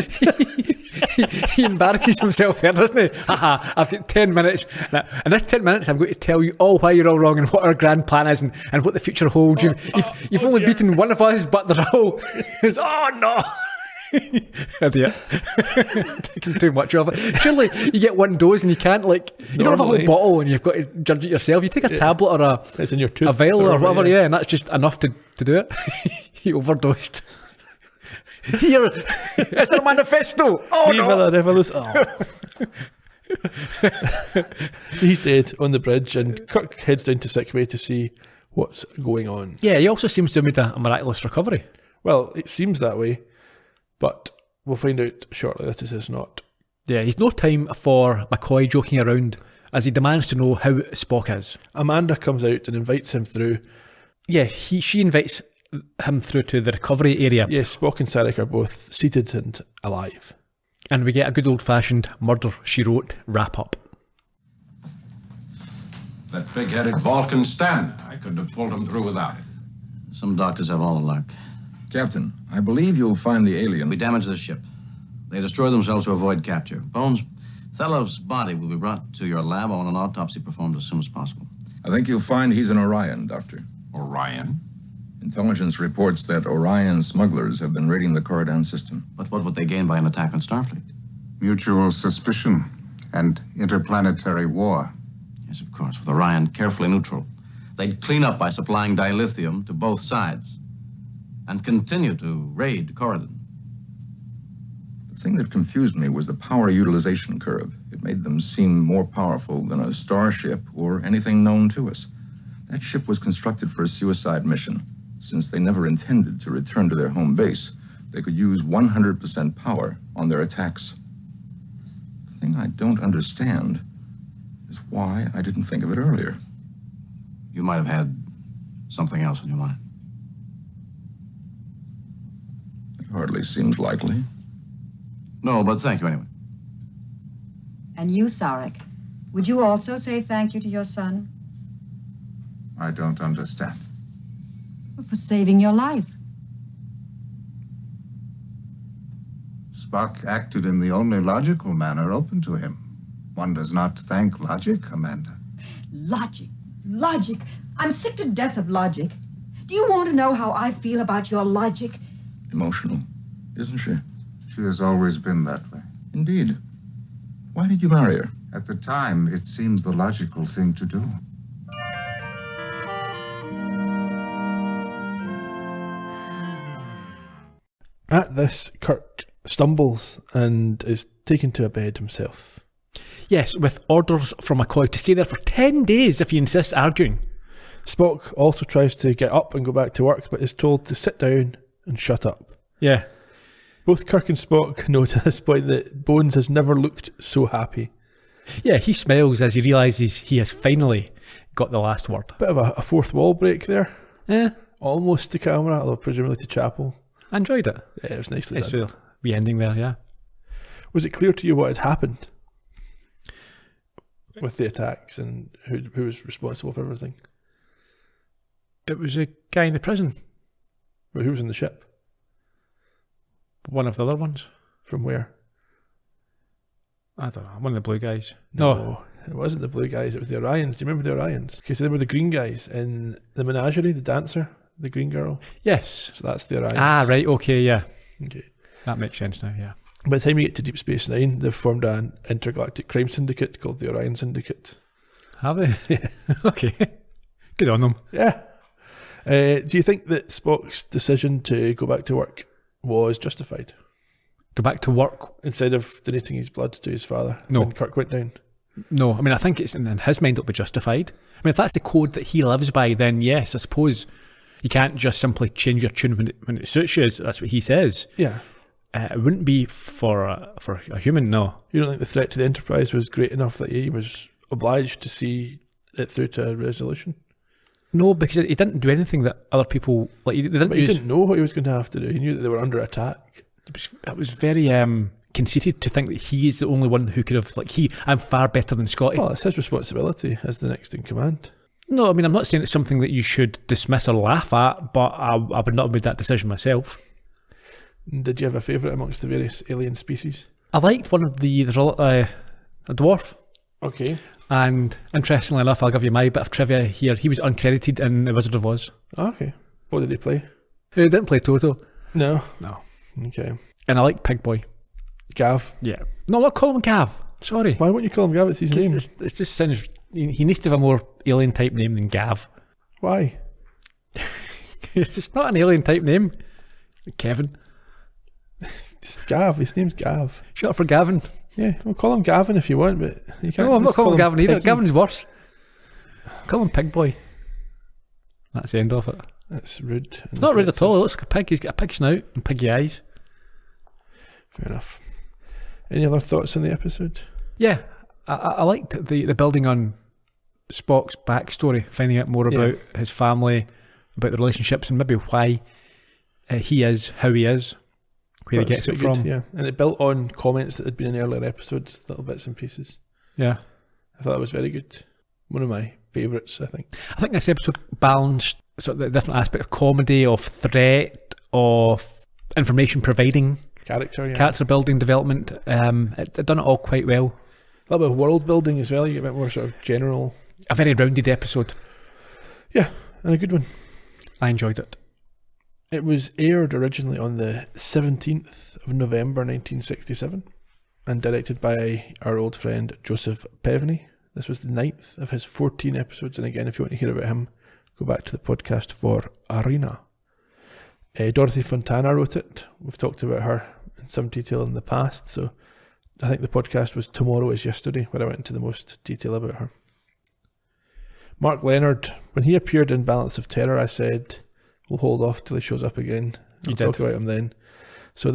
He embarrasses himself there, doesn't he? Haha, I've got 10 minutes. Now, in this 10 minutes, I'm going to tell you all why you're all wrong and what our grand plan is and what the future holds. You've only beaten one of us, but they're all... Oh, no! Idiot. Taking too much of it. Surely you get one dose and you can't, like... You don't have a whole bottle and you've got to judge it yourself. You take a tablet or it's in your tooth, a vial or whatever, yeah, and that's just enough to do it. He overdosed. Here, it's a manifesto. Oh, Viva no. la Revolution. Oh. So he's dead on the bridge, and Kirk heads down to sickbay to see what's going on. Yeah, he also seems to have made a miraculous recovery. Well, it seems that way, but we'll find out shortly that it is not. Yeah, he's no time for McCoy joking around as he demands to know how Spock is. Amanda comes out and invites him through. Yeah, she invites him through to the recovery area. Yes, Spock and Sarek are both seated and alive. And we get a good old-fashioned murder, she wrote wrap-up. That big-headed Vulcan stand. I couldn't have pulled him through without it. Some doctors have all the luck. Captain, I believe you'll find the alien. We damaged the ship. They destroy themselves to avoid capture. Bones, Thelow's body will be brought to your lab. I want an autopsy performed as soon as possible. I think you'll find he's an Orion, Doctor. Orion? Intelligence reports that Orion smugglers have been raiding the Corridan system. But what would they gain by an attack on Starfleet? Mutual suspicion and interplanetary war. Yes, of course, with Orion carefully neutral. They'd clean up by supplying dilithium to both sides and continue to raid Corridan. The thing that confused me was the power utilization curve. It made them seem more powerful than a starship or anything known to us. That ship was constructed for a suicide mission. Since they never intended to return to their home base, they could use 100% power on their attacks. The thing I don't understand is why I didn't think of it earlier. You might have had something else in your mind. It hardly seems likely. No, but thank you anyway. And you, Sarek, would you also say thank you to your son? I don't understand. For saving your life. Spock acted in the only logical manner open to him. One does not thank logic, Amanda. Logic. Logic. I'm sick to death of logic. Do you want to know how I feel about your logic? Emotional, isn't she? She has always been that way. Indeed. Why did you marry her? At the time, it seemed the logical thing to do. At this, Kirk stumbles and is taken to a bed himself. Yes, with orders from McCoy to stay there for 10 days if he insists arguing. Spock also tries to get up and go back to work, but is told to sit down and shut up. Yeah. Both Kirk and Spock note at this point that Bones has never looked so happy. Yeah, he smiles as he realises he has finally got the last word. Bit of a fourth wall break there. Yeah. Almost to camera, although presumably to Chapel. I enjoyed it. Yeah, it was nicely Nice done. little wee ending there, yeah. Was it clear to you what had happened with the attacks and who was responsible for everything? It was a guy in the prison. But who was in the ship? One of the other ones. From where? I don't know. One of the blue guys. No, it wasn't the blue guys. It was the Orions. Do you remember the Orions? Okay, so they were the green guys in the menagerie, the dancer, the green girl. Yes. So that's the Orions. Ah, right. Okay, yeah. Okay. That makes sense now, yeah. By the time you get to Deep Space Nine, they've formed an intergalactic crime syndicate called the Orion Syndicate. Have they? Yeah. Okay. Good on them. Yeah. Do you think that Spock's decision to go back to work was justified? Go back to work? Instead of donating his blood to his father when Kirk went down? No. I mean, I think it's in his mind it'll be justified. I mean, if that's the code that he lives by, then yes, I suppose you can't just simply change your tune when it suits you. That's what he says. Yeah. It wouldn't be for a human, no. You don't think the threat to the Enterprise was great enough that he was obliged to see it through to a resolution? No, because he didn't do anything that other people... Like, he didn't know what he was going to have to do. He knew that they were under attack. It was very conceited to think that he is the only one who could have... I'm far better than Scotty. Well, it's his responsibility as the next in command. No, I mean, I'm not saying it's something that you should dismiss or laugh at, but I would not have made that decision myself. Did you have a favourite amongst the various alien species? I liked one of there's a dwarf. Okay. And interestingly enough, I'll give you my bit of trivia here. He was uncredited in The Wizard of Oz. Okay. What did he play? He didn't play Toto. No. Okay. And I like Pig Boy. Gav? Yeah. No, not call him Gav. Sorry. Why wouldn't you call him Gav? It's his name. It just sounds... He needs to have a more alien type name than Gav. Why? It's just not an alien type name. Kevin. Just Gav. His name's Gav. Shut up for Gavin. Yeah, we'll call him Gavin if you want, but you can't. No, I'm not calling him Gavin either. Piggy. Gavin's worse. Call him Pig Boy. That's the end of it. That's rude. It's not rude at all. He looks like a pig. He's got a pig snout and piggy eyes. Fair enough. Any other thoughts on the episode? Yeah, I liked the building on Spock's backstory, finding out more about his family, about the relationships, and maybe why he is how he is, where he gets it from. Yeah, and it built on comments that had been in earlier episodes, little bits and pieces. Yeah, I thought that was very good. One of my favourites, I think. I think this episode balanced sort of the different aspect of comedy, of threat, of information providing, character building, development. It done it all quite well. A little bit of world building as well. You get a bit more sort of general. A very rounded episode. Yeah, and a good one. I enjoyed it. It was aired originally on the 17th of November 1967 and directed by our old friend Joseph Pevney. This was the 9th of his 14 episodes, and again, if you want to hear about him, go back to the podcast for Arena. Dorothy Fontana wrote it. We've talked about her in some detail in the past, so I think the podcast was Tomorrow is Yesterday, where I went into the most detail about her. Mark Leonard, when he appeared in Balance of Terror, I said, we'll hold off till he shows up again. I'll talk about him then. So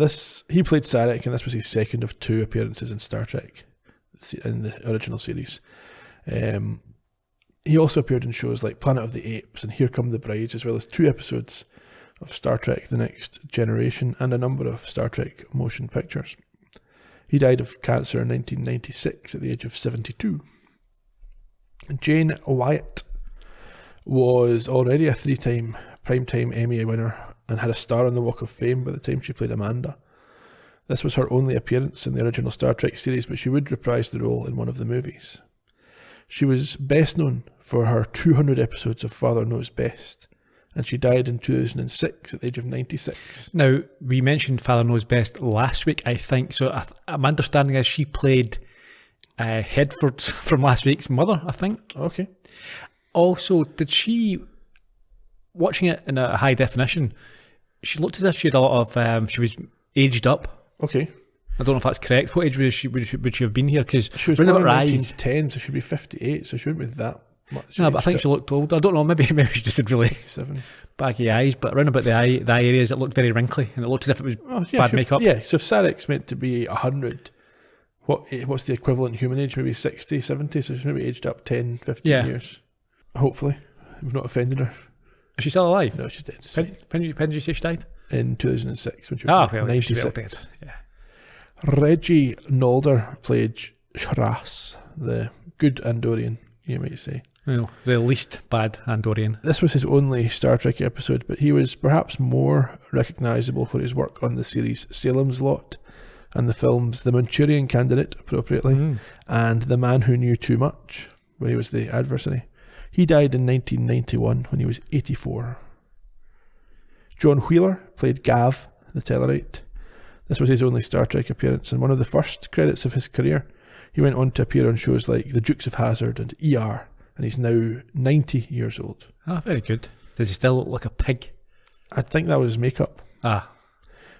he played Sarek, and this was his second of 2 appearances in Star Trek, in the original series. He also appeared in shows like Planet of the Apes and Here Come the Brides, as well as 2 episodes of Star Trek The Next Generation and a number of Star Trek motion pictures. He died of cancer in 1996 at the age of 72. Jane Wyatt was already a 3-time Primetime Emmy winner and had a star on the Walk of Fame by the time she played Amanda. This was her only appearance in the original Star Trek series, but she would reprise the role in one of the movies. She was best known for her 200 episodes of Father Knows Best, and she died in 2006 at the age of 96. Now, we mentioned Father Knows Best last week, I think, so my understanding is she played Hedford from last week's Mother, I think. Okay. Also, did she, watching it in a high definition, she looked as if she had a lot of, she was aged up. Okay. I don't know if that's correct. What age would she have been here? Because she was born in 1910, so she'd be 58, so she wouldn't be that much. No, but I think she looked old. I don't know, maybe she just had really 57. Baggy eyes, but around about the eye areas it looked very wrinkly, and it looked as if it was bad makeup. Yeah, so if Sarek's meant to be 100, what's the equivalent human age? Maybe 60, 70, so she's maybe aged up 10, 15 years. Hopefully. We've not offended her. Is she still alive? No, she's dead. When did you say she died? In 2006, when she was 96. Dead. Yeah. Reggie Nalder played Shras, the good Andorian, you might say. No, the least bad Andorian. This was his only Star Trek episode, but he was perhaps more recognisable for his work on the series Salem's Lot and the films The Manchurian Candidate, appropriately, and The Man Who Knew Too Much, where he was the adversary. He died in 1991 when he was 84. John Wheeler played Gav, the Tellarite. This was his only Star Trek appearance and one of the first credits of his career. He went on to appear on shows like The Dukes of Hazzard and ER, and he's now 90 years old. Ah, very good. Does he still look like a pig? I think that was makeup. Ah.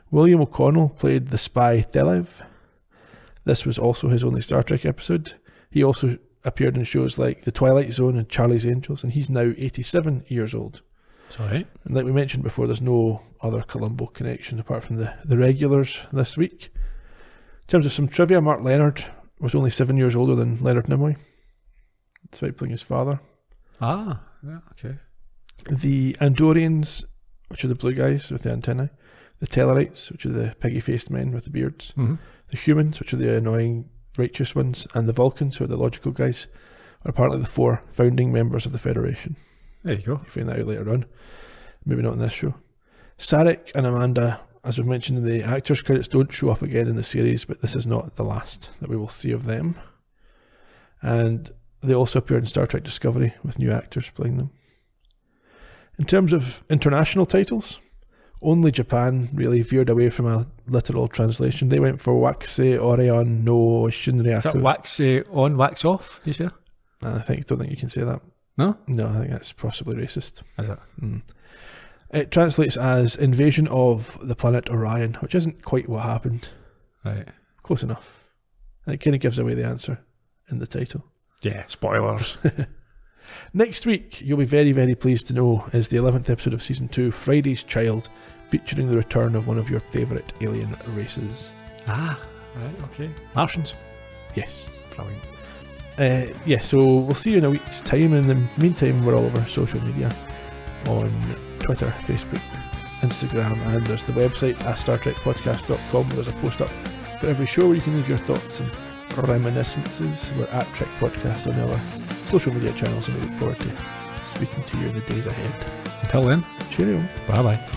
William O'Connell played the spy Thelev. This was also his only Star Trek episode. He also appeared in shows like The Twilight Zone and Charlie's Angels, and he's now 87 years old. It's alright. And like we mentioned before, there's no other Columbo connection apart from the regulars this week. In terms of some trivia, Mark Leonard was only 7 years older than Leonard Nimoy, despite playing his father. Ah, yeah, okay. The Andorians, which are the blue guys with the antennae, the Tellarites, which are the piggy-faced men with the beards, the Humans, which are the annoying righteous ones, and the Vulcans, who are the logical guys, are apparently the 4 founding members of the Federation. There you go. You'll find that out later on. Maybe not in this show. Sarek and Amanda, as we've mentioned in the actors' credits, don't show up again in the series, but this is not the last that we will see of them. And they also appear in Star Trek Discovery with new actors playing them. In terms of international titles, only Japan really veered away from a literal translation. They went for Waxe Orion no Shinryaku. Is that wax on, wax off, you say? Don't think you can say that. No? No, I think that's possibly racist. Is it? It translates as Invasion of the Planet Orion, which isn't quite what happened. Right. Close enough. And it kind of gives away the answer in the title. Yeah, spoilers. Next week, you'll be very, very pleased to know, is the 11th episode of Season 2, Friday's Child, featuring the return of one of your favourite alien races. Ah, right, okay. Martians? Yes. Brilliant. So we'll see you in a week's time. In the meantime, we're all over social media on Twitter, Facebook, Instagram, and there's the website StarTrekPodcast.com. There's a post up for every show where you can leave your thoughts and reminiscences. We're at Trek Podcast on our social media channels, and we look forward to speaking to you in the days ahead. Until then, cheerio. Bye bye.